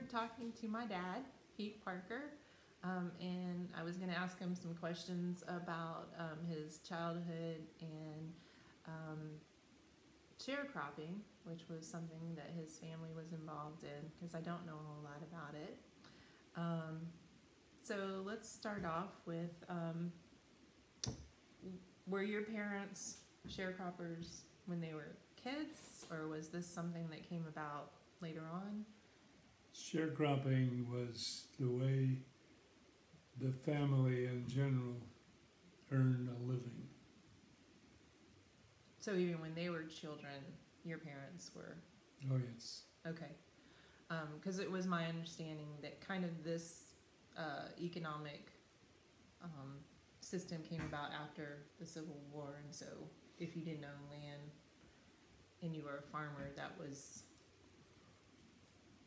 talking to my dad, Pete Parker, and I was going to ask him some questions about his childhood and um, sharecropping, which was something that his family was involved in, because I don't know a whole lot about it. So let's start off with, were your parents sharecroppers when they were kids, or was this something that came about later on? Sharecropping was the way the family in general earned a living. So even when they were children, your parents were? Oh, yes. Okay. Because it was my understanding that kind of this economic system came about after the Civil War, and so if you didn't own land and you were a farmer, that was...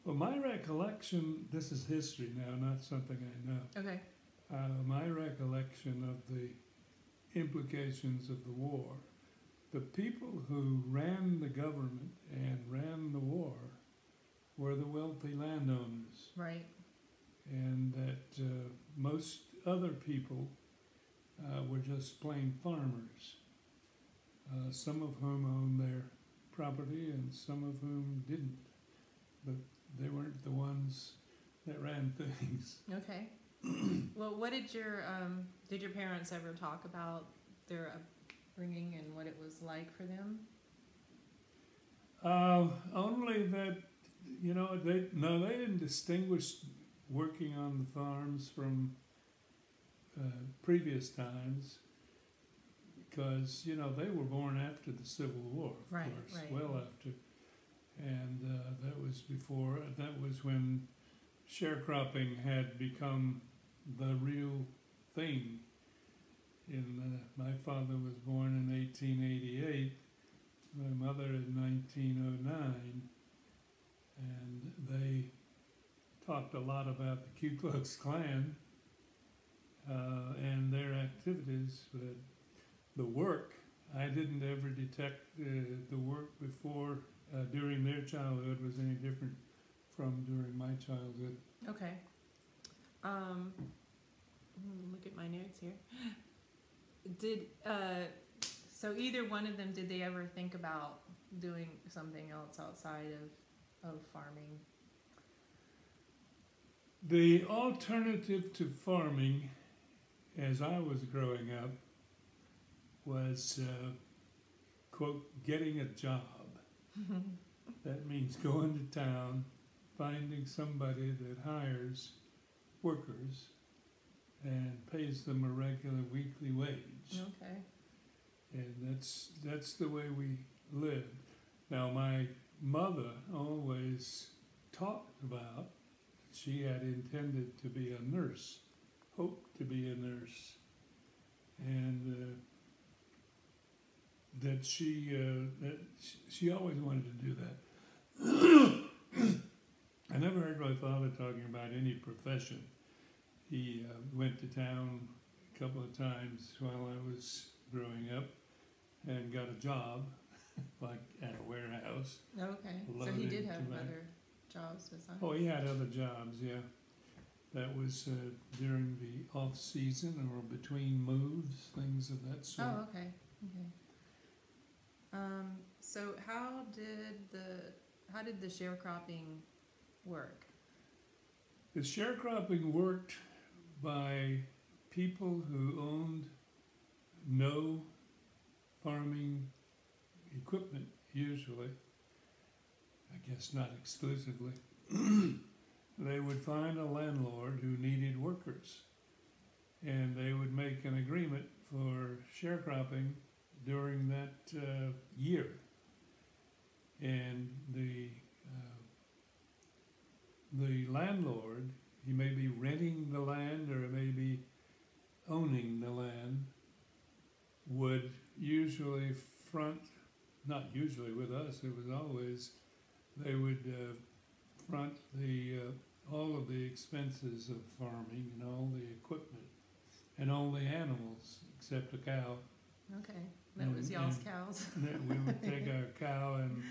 Well, my recollection, this is history now, not something I know. Okay. My recollection of the implications of the war, the people who ran the government and ran the war were the wealthy landowners. Right. And that most other people were just plain farmers, some of whom owned their property and some of whom didn't. But they weren't the ones that ran things. Okay. Well, what did your parents ever talk about their upbringing and what it was like for them? Only that, they didn't distinguish working on the farms from previous times, because they were born after the Civil War, of course, well after, and that was when sharecropping had become the real thing. My father was born in 1888, my mother in 1909, and they talked a lot about the Ku Klux Klan and their activities, but the work, I didn't ever detect the work before, during their childhood was any different from during my childhood. Okay. Look at my notes here. So either one of them, did they ever think about doing something else outside of farming? The alternative to farming, as I was growing up, was, quote, getting a job. That means going to town, finding somebody that hires workers and pays them a regular weekly wage. Okay. And that's the way we lived. Now, my mother always talked about, she had intended to be a nurse, hoped to be a nurse, and that she always wanted to do that. I never heard my father talking about any profession. He went to town a couple of times while I was growing up and got a job, like at a warehouse. Okay, so he did have other jobs besides? Oh, he had other jobs, yeah. That was during the off season or between moves, things of that sort. Oh, okay. So how did the sharecropping work? The sharecropping worked by people who owned no farming equipment, usually. I guess not exclusively. They would find a landlord who needed workers, and they would make an agreement for sharecropping during that year. And the landlord, he may be renting the land or may be owning the land, would usually not usually with us, it was always, they would front all of the expenses of farming and all the equipment and all the animals except a cow. Okay, that was y'all's cows. We would take our cow, and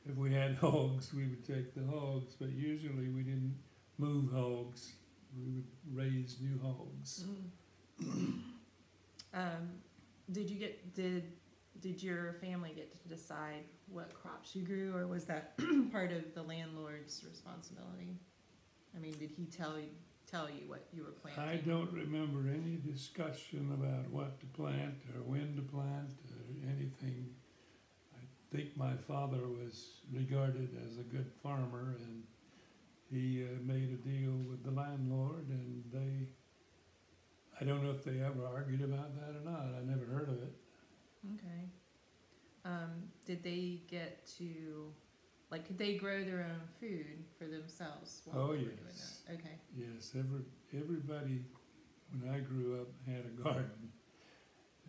if we had hogs, we would take the hogs, but usually we didn't move hogs. We would raise new hogs. Did your family get to decide what crops you grew, or was that part of the landlord's responsibility? I mean, did he tell you what you were planting? I don't remember any discussion about what to plant or when to plant or anything. I think my father was regarded as a good farmer, and he made a deal with the landlord, and I don't know if they ever argued about that or not. I never heard of it. Okay. Did they get to, like, could they grow their own food for themselves while they were doing that? Okay. Yes, everybody, when I grew up, had a garden,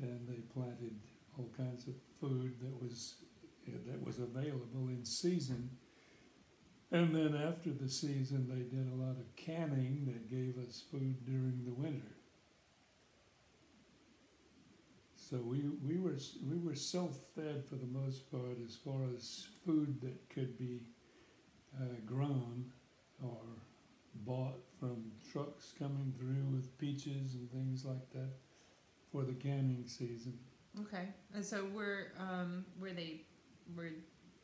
and they planted all kinds of food that was available in season. And then after the season, they did a lot of canning that gave us food during the winter. So we were self-fed for the most part, as far as food that could be grown or bought from trucks coming through with peaches and things like that for the canning season. Okay. And so were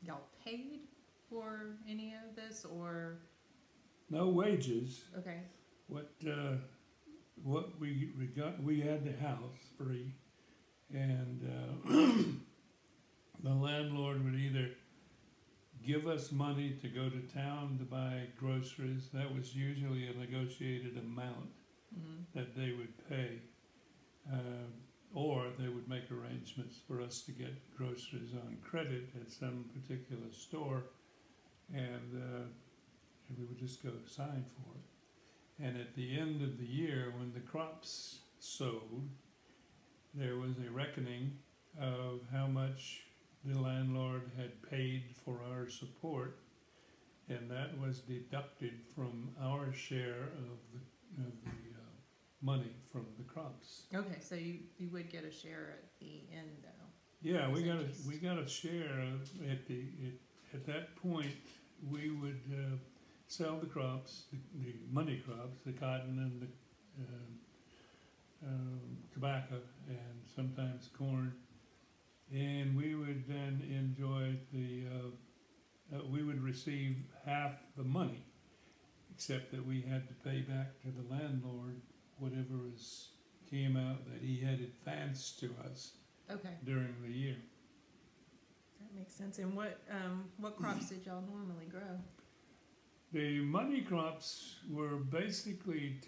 y'all paid for any of this, or? No wages. Okay. What we got, we had the house free, and the landlord would either give us money to go to town to buy groceries. That was usually a negotiated amount that they would pay, or they would make arrangements for us to get groceries on credit at some particular store, and we would just go sign for it. And at the end of the year, when the crops sowed, there was a reckoning of how much the landlord had paid for our support, and that was deducted from our share of the money from the crops. Okay, so you would get a share at the end, though. Yeah, we got a share at that point. We would sell the crops, the money crops, the cotton and the tobacco, and sometimes corn, and we would then enjoy we would receive half the money, except that we had to pay back to the landlord whatever came out that he had advanced to us during the year. That makes sense. And what crops did y'all normally grow? The money crops were basically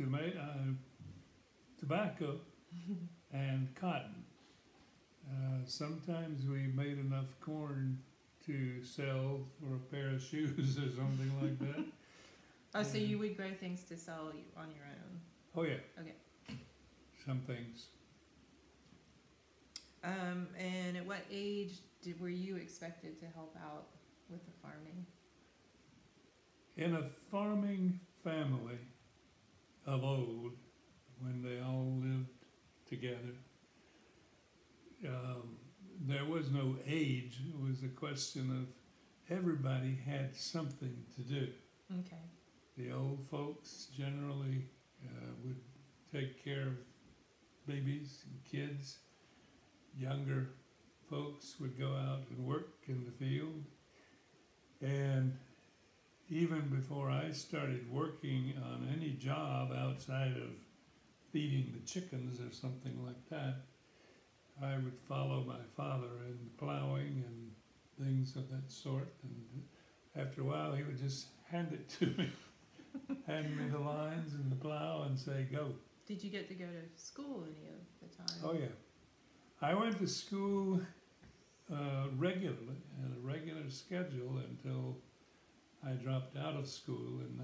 tobacco and cotton. Sometimes we made enough corn to sell for a pair of shoes or something like that. Oh, so you would grow things to sell on your own? Oh, yeah. Okay. Some things. And at what age were you expected to help out with the farming? In a farming family of old, when they all lived together, there was no age. It was a question of everybody had something to do. Okay. The old folks generally would take care of babies and kids. Younger folks would go out and work in the field. And even before I started working on any job outside of feeding the chickens or something like that, I would follow my father in plowing and things of that sort. And after a while, he would just hand it to me, hand me the lines and the plow and say, go. Did you get to go to school any of the time? Oh, yeah. I went to school regularly, at a regular schedule, until I dropped out of school in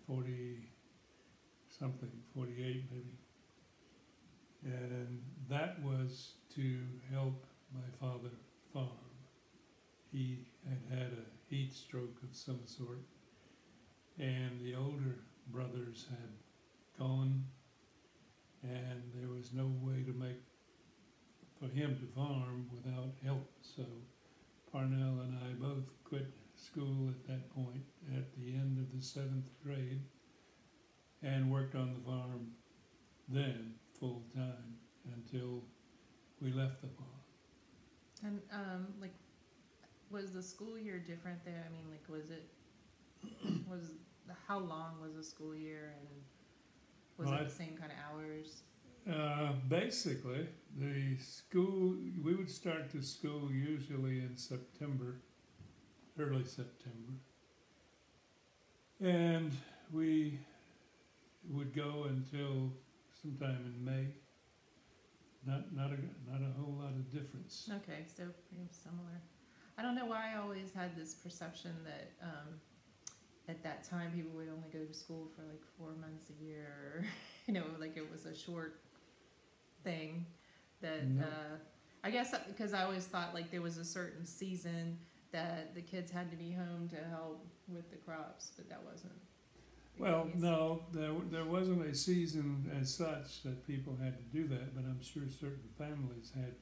1940-something, 48 maybe. And that was to help my father farm. He had had a heat stroke of some sort, and the older brothers had gone, and there was no way for him to farm without help. So Parnell and I both quit school at that point, at the end of the 7th grade, and worked on the farm then full time until we left the farm. And like, was the school year different there? I mean, like, how long was the school year, and was it the same kind of hours? Basically, the school, we would start the school usually in September, early September, and we would go until sometime in May. Not a whole lot of difference. Okay, so pretty similar. I don't know why I always had this perception that at that time people would only go to school for like 4 months a year, or, like it was a short thing. That No. I guess because I always thought like there was a certain season that the kids had to be home to help with the crops, but that wasn't. Well, no, there wasn't a season as such that people had to do that, but I'm sure certain families had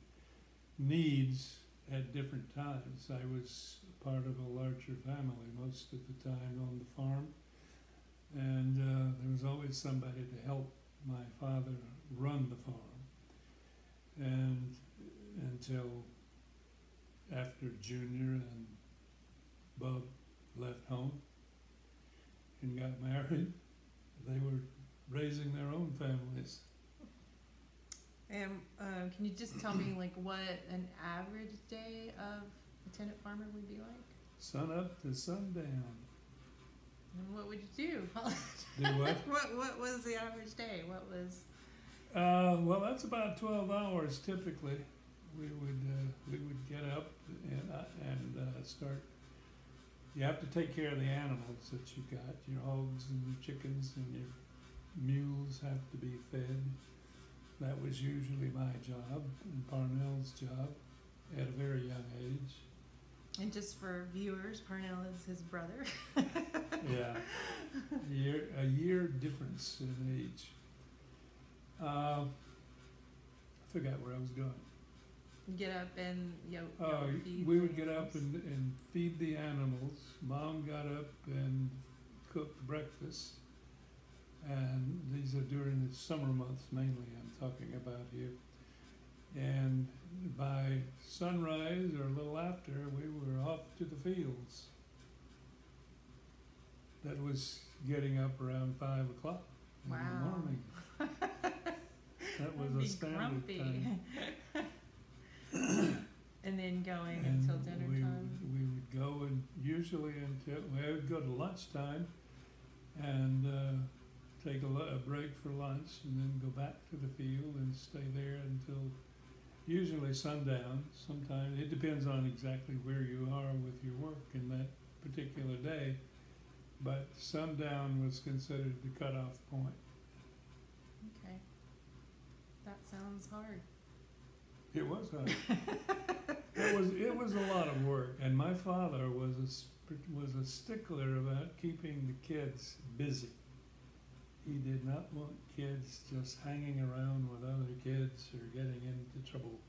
needs at different times. I was part of a larger family most of the time on the farm, and there was always somebody to help my father run the farm. And until after Junior and Bub left home and got married, they were raising their own families. And can you just tell me like what an average day of a tenant farmer would be like? Sun up to sundown. And what would you do? Do what? What was the average day? What was? Well, that's about 12 hours typically. We would get up and start. You have to take care of the animals that you got. Your hogs and your chickens and your mules have to be fed. That was usually my job and Parnell's job at a very young age. And just for viewers, Parnell is his brother. Yeah, a year difference in age. I forgot where I was going. Get up and feed. We would get up and feed the animals. Mom got up and cooked breakfast. And these are during the summer months mainly I'm talking about here. And by sunrise or a little after, we were off to the fields. That was getting up around 5 o'clock in the morning. That was a standard time. And then going and until dinner time? We would go and usually until, we would go to lunchtime and take a break for lunch and then go back to the field and stay there until usually sundown. Sometimes it depends on exactly where you are with your work in that particular day, but sundown was considered the cutoff point. Okay, that sounds hard. It was hard. It was a lot of work, and my father was a stickler about keeping the kids busy. He did not want kids just hanging around with other kids or getting into trouble.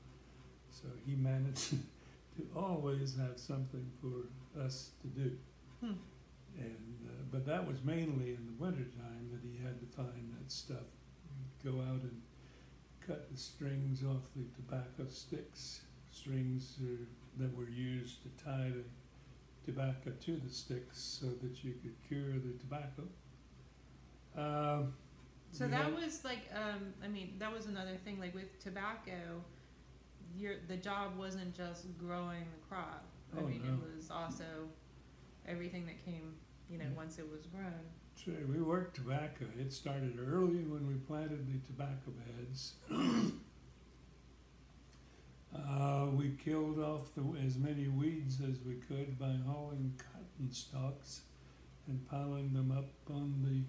So he managed to always have something for us to do. And but that was mainly in the wintertime that he had to find that stuff. He'd go out and cut the strings off the tobacco sticks, strings that were used to tie the tobacco to the sticks so that you could cure the tobacco. So that was like, that was another thing, like with tobacco, the job wasn't just growing the crop. No. It was also everything that came, once it was grown. Sure, we worked tobacco. It started early when we planted the tobacco beds. We killed off as many weeds as we could by hauling cotton stalks and piling them up on the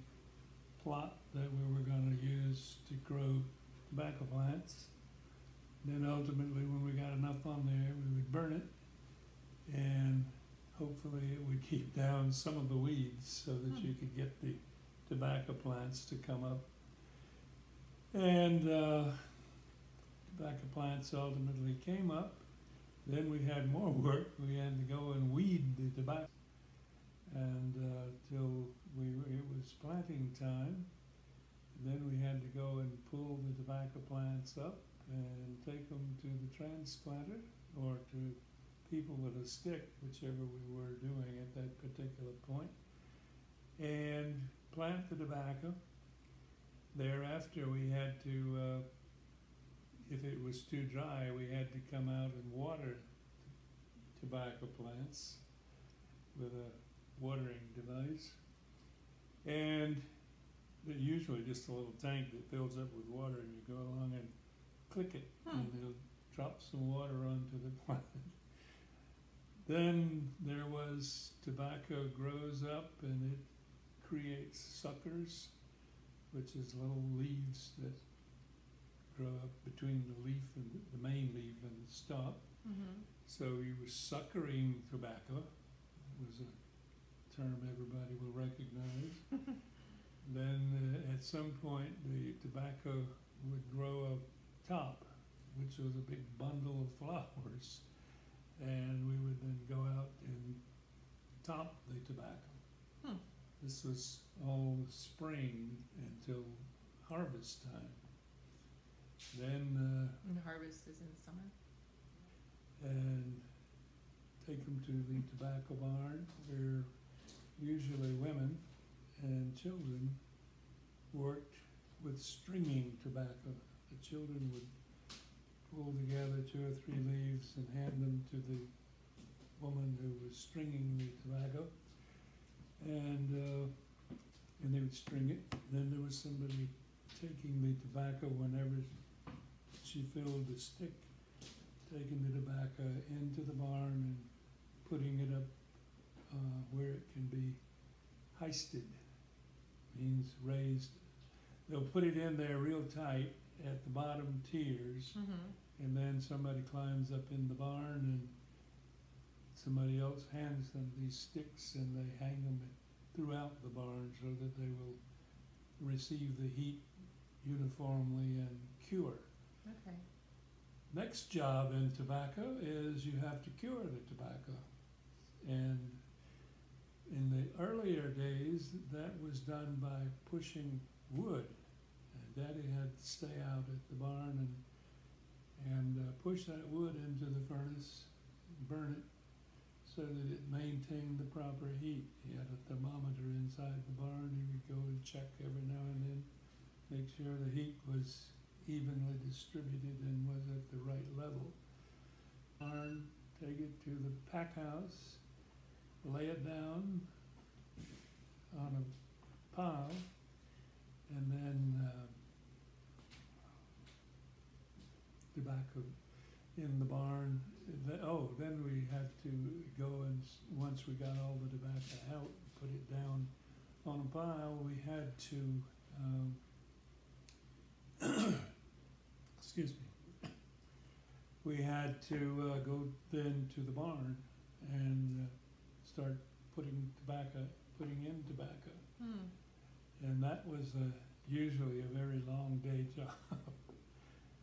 plot that we were going to use to grow tobacco plants. Then ultimately, when we got enough on there, we would burn it, and hopefully it would keep down some of the weeds so that you could get the tobacco plants to come up. And tobacco plants ultimately came up. Then we had more work. We had to go and weed the tobacco. and till it was planting time. Then we had to go and pull the tobacco plants up and take them to the transplanter or to people with a stick, whichever we were doing at that particular point, and plant the tobacco. Thereafter, we had to, if it was too dry, we had to come out and water tobacco plants with a watering device. And usually just a little tank that fills up with water, and you go along and click it, and it'll drop some water onto the plant. Then there was tobacco grows up and it creates suckers, which is little leaves that grow up between the leaf and the main leaf and the stalk. So you were suckering tobacco, was a term everybody will recognize. Then at some point the tobacco would grow a top, which was a big bundle of flowers, and we would then go out and top the tobacco. This was all spring until harvest time. Then and harvest is in summer. And take them to the tobacco barn, where usually women and children worked with stringing tobacco. The children would pull together 2 or 3 leaves and hand them to the woman who was stringing the tobacco, and they would string it. Then there was somebody taking the tobacco whenever she filled the stick, taking the tobacco into the barn and putting it up where it can be heisted, means raised. They'll put it in there real tight at the bottom tiers, and then somebody climbs up in the barn and somebody else hands them these sticks, and they hang them throughout the barn so that they will receive the heat uniformly and cure. Okay. Next job in tobacco is you have to cure the tobacco. And in the earlier days, that was done by pushing wood. And Daddy had to stay out at the barn and push that wood into the furnace, burn it, so that it maintained the proper heat. He had a thermometer inside the barn. He would go and check every now and then, make sure the heat was evenly distributed and was at the right level. Barn, take it to the pack house, lay it down on a pile, and then tobacco in the barn. Then we had to go, and once we got all the tobacco out, put it down on a pile, we had to excuse me. We had to go then to the barn and start putting in tobacco. And that was usually a very long day job.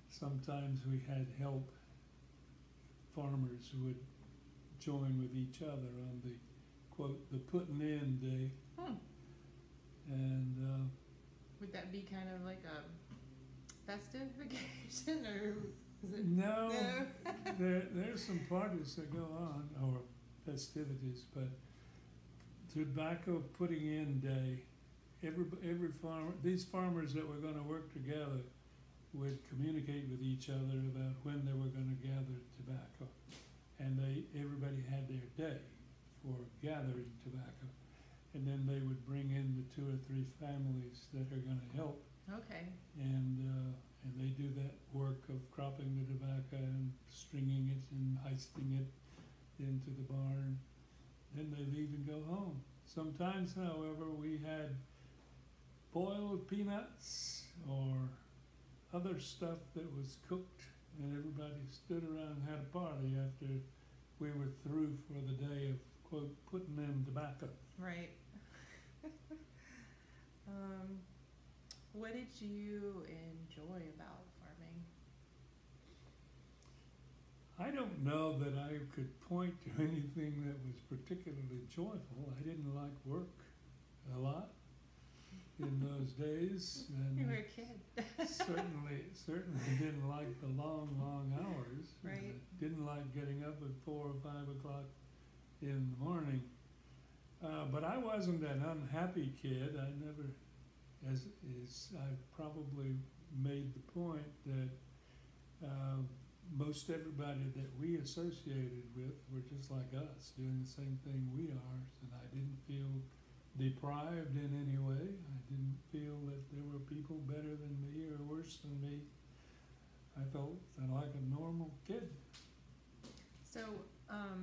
Sometimes we had help. Farmers would join with each other on the, quote, the putting in day. And would that be kind of like a festive vacation, or is it? No, there's some parties that go on, or festivities, but tobacco putting in day, every farmer, these farmers that were going to work together would communicate with each other about when they were going to gather tobacco, and everybody had their day for gathering tobacco, and then they would bring in the 2 or 3 families that are going to help. Okay. And they do that work of cropping the tobacco and stringing it and heisting it into the barn. Then they leave and go home. Sometimes, however, we had boiled peanuts or other stuff that was cooked, and everybody stood around and had a party after we were through for the day of, quote, putting in tobacco. Right. What did you enjoy about farming? I don't know that I could point to anything that was particularly joyful. I didn't like work a lot in those days, and You were a kid. certainly didn't like the long hours. Right. Didn't like getting up at 4 or 5 o'clock in the morning. But I wasn't an unhappy kid. I never, as I probably made the point that most everybody that we associated with were just like us, doing the same thing we are, and I didn't feel deprived in any way. I didn't feel that there were people better than me or worse than me. I felt like a normal kid. So, I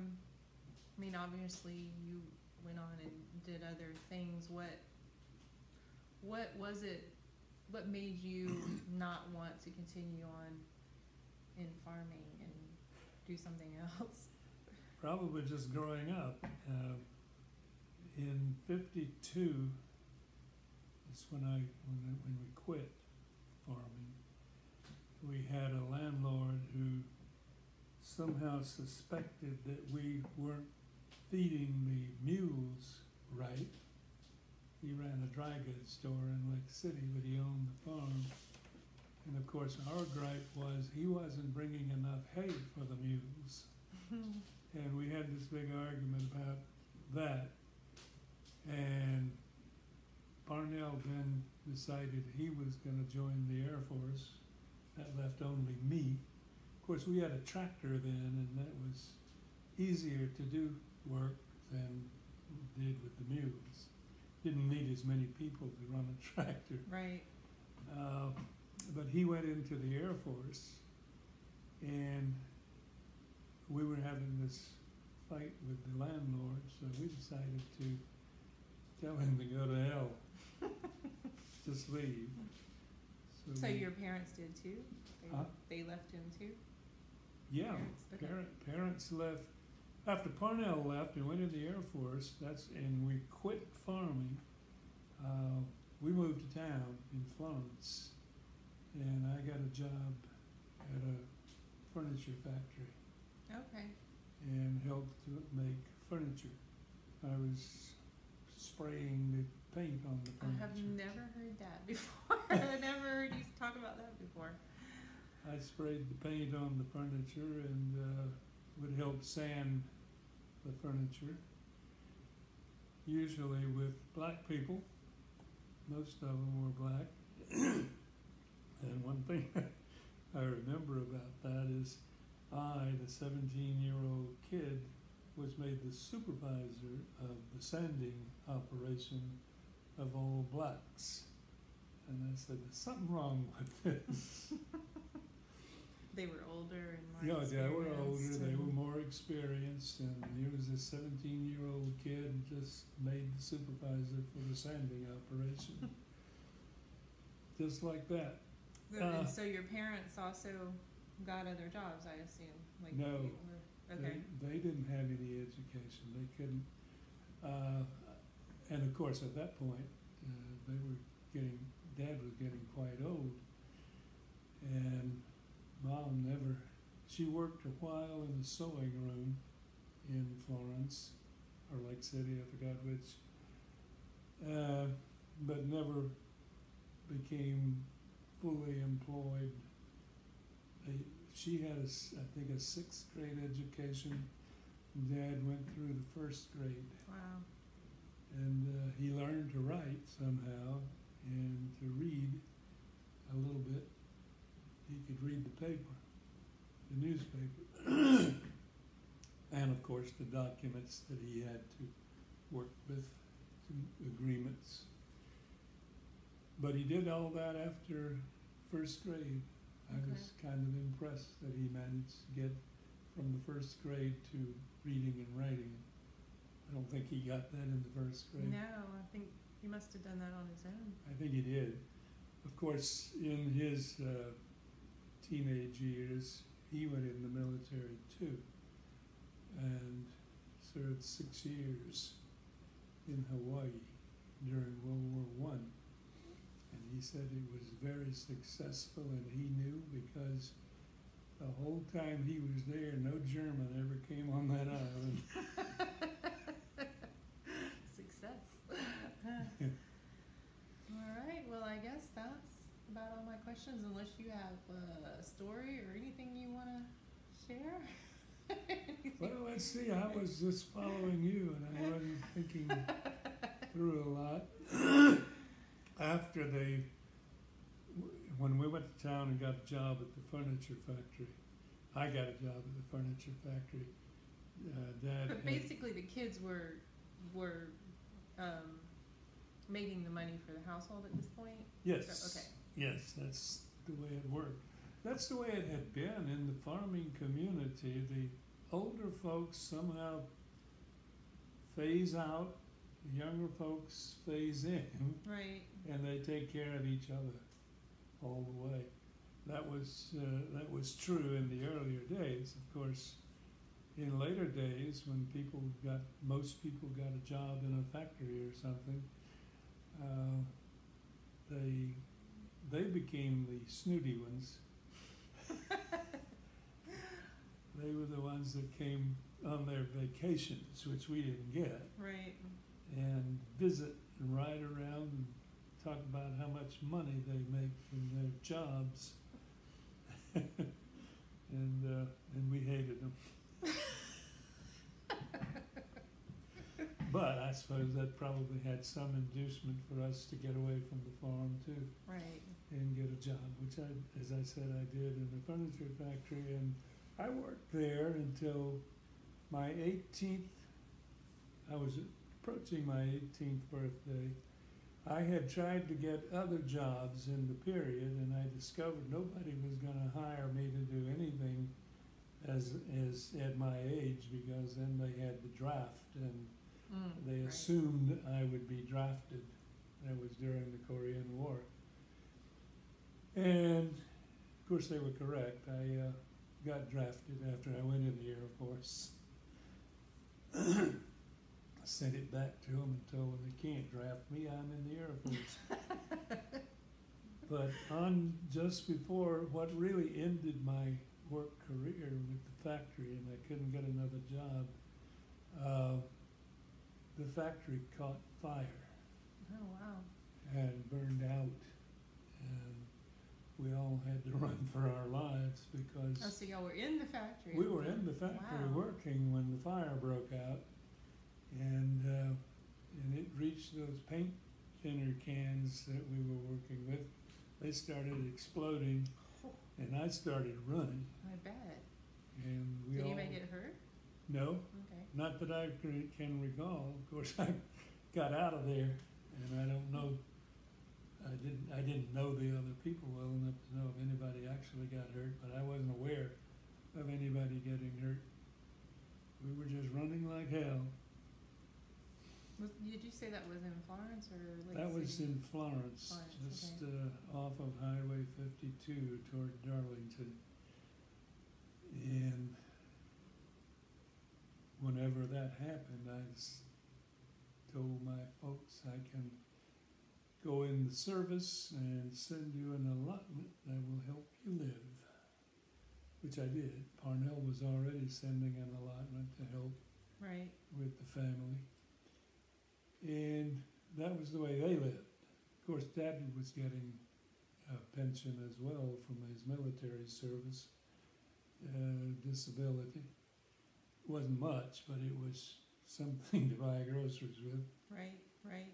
mean, obviously you went on and did other things. What was it, what made you not want to continue on in farming and do something else? Probably just growing up. In '52 is when we quit farming. We had a landlord who somehow suspected that we weren't feeding the mules right. He ran a dry goods store in Lake City, but he owned the farm. And of course, our gripe was he wasn't bringing enough hay for the mules. And we had this big argument about that. And Parnell then decided he was going to join the Air Force. That left only me. Of course, we had a tractor then, and that was easier to do work than we did with the mules. Didn't need as many people to run a tractor. Right. But he went into the Air Force, and we were having this fight with the landlord, so we decided to tell him to go to hell. Just leave. So your parents did too? Huh? They left him too? Yeah, Okay. parents left. After Parnell left and went into the Air Force, and we quit farming, we moved to town in Florence, and I got a job at a furniture factory. Okay. And helped to make furniture. I was spraying the paint on the furniture. I have never heard that before. I've never heard you talk about that before. I sprayed the paint on the furniture and would help sand the furniture, usually with black people. Most of them were black. And one thing I remember about that is I, the 17-year-old kid, was made the supervisor of the sanding operation of all blacks. And I said, there's something wrong with this. They were older and more Yeah, they were older, they and were more experienced, and here was this 17-year-old kid just made the supervisor for the sanding operation. Just like that. And so your parents also got other jobs, I assume? Like No. Okay. They didn't have any education. They couldn't. And of course, at that point, Dad was getting quite old. And Mom never, she worked a while in the sewing room in Florence, or Lake City, I forgot which, but never became fully employed. She had, I think, a 6th grade education. Dad went through the 1st grade. Wow. And he learned to write somehow and to read a little bit. He could read the paper, the newspaper, and of course the documents that he had to work with, agreements. But he did all that after 1st grade. I was kind of impressed that he managed to get from the 1st grade to reading and writing. I don't think he got that in the 1st grade. No, I think he must have done that on his own. I think he did. Of course, in his teenage years, he went in the military too, and served 6 years in Hawaii during World War I. And he said it was very successful, and he knew because the whole time he was there, no German ever came on that island. Success. All right. Well, I guess that's about all my questions, unless you have a story or anything you want to share. Well, let's see. I was just following you, and I wasn't thinking through a lot. After when we went to town and got a job at the furniture factory, I got a job at the furniture factory. Dad. But basically, the kids were making the money for the household at this point. Yes. So, okay. Yes, that's the way it worked. That's the way it had been in the farming community. The older folks somehow phase out, the younger folks phase in, Right. and they take care of each other all the way. That was true in the earlier days. Of course, in later days, when most people got a job in a factory or something, they became the snooty ones. They were the ones that came on their vacations, which we didn't get, Right. and visit and ride around and talk about how much money they make from their jobs. and we hated them. But I suppose that probably had some inducement for us to get away from the farm too. Right. And get a job, which as I said, I did in the furniture factory, and I worked there until my 18th. I was approaching my 18th birthday. I had tried to get other jobs in the period, and I discovered nobody was going to hire me to do anything as at my age, because then they had the draft, and they assumed I would be drafted. That was during the Korean War. And of course they were correct. I got drafted after I went in the Air Force. I sent it back to them and told them they can't draft me, I'm in the Air Force. But just before what really ended my work career with the factory, and I couldn't get another job, the factory caught fire. Oh, wow. And burned out. And we all had to run for our lives because Oh, so y'all were in the factory. we were in the factory working when the fire broke out, and it reached those paint thinner cans that we were working with. They started exploding, and I started running. I bet. And we Did all anybody get hurt? No, Okay. not that I can recall. Of course, I got out of there, and I don't know. I didn't know the other people well enough to know if anybody actually got hurt, but I wasn't aware of anybody getting hurt. We were just running like hell. Did you say that was in Florence or Lake That was City? in Florence, just off of Highway 52 toward Darlington. And whenever that happened, I told my folks I can go in the service and send you an allotment that will help you live, which I did. Parnell was already sending an allotment to help with the family. And that was the way they lived. Of course, Dad was getting a pension as well from his military service, disability. It wasn't much, but it was something to buy groceries with. Right.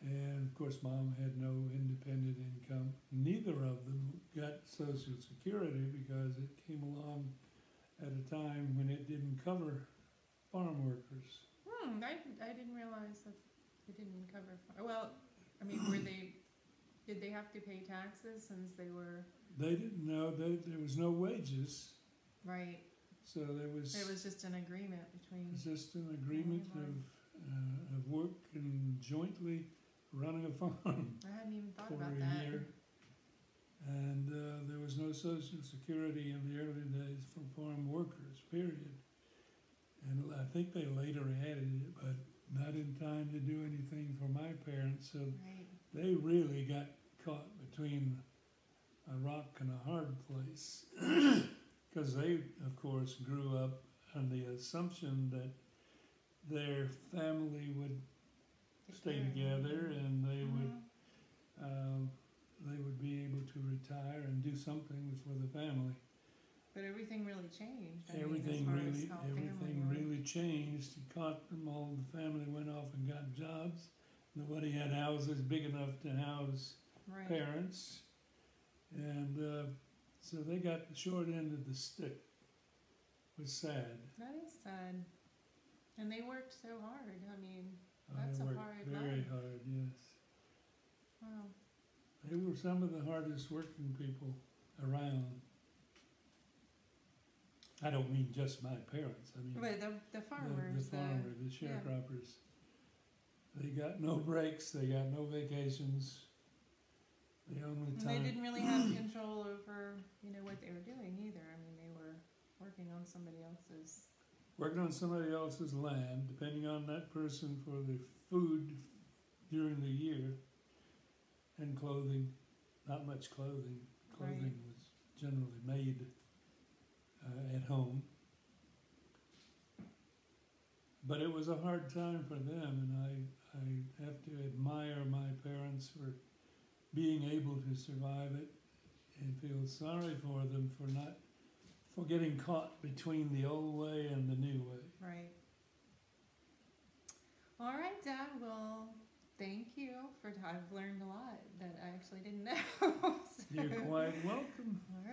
And of course, Mom had no independent income. Neither of them got Social Security because it came along at a time when it didn't cover farm workers. I didn't realize that it didn't cover. Well, I mean, did they have to pay taxes since they were? They didn't know that there was no wages. Right. So there was just an agreement between. It was just an agreement of work and jointly running a farm. I hadn't even thought about that. For a year. And there was no Social Security in the early days for farm workers, period. And I think they later added it, but not in time to do anything for my parents. So they really got caught between a rock and a hard place. Because they, of course, grew up on the assumption that their family would stay together and they would be able to retire and do something for the family. But everything really changed. Everything really changed. It caught them all. The family went off and got jobs. Nobody had houses big enough to house parents, and so they got the short end of the stick. It was sad. That is sad. And they worked so hard. I mean, that's They a worked hard very life. hard. Yes. Wow. They were some of the hardest working people around. I don't mean just my parents. I mean But the farmers, the sharecroppers. They got no breaks. They got no vacations. The only time they didn't really have control over, what they were doing either. I mean, they were working on somebody else's land, depending on that person for the food during the year, and clothing. Not much clothing. Clothing was generally made at home. But it was a hard time for them, and I have to admire my parents for being able to survive it, and feel sorry for them for getting caught between the old way and the new way. Right. All right, Dad. Well, thank you I've learned a lot that I actually didn't know. You're quite welcome. All right.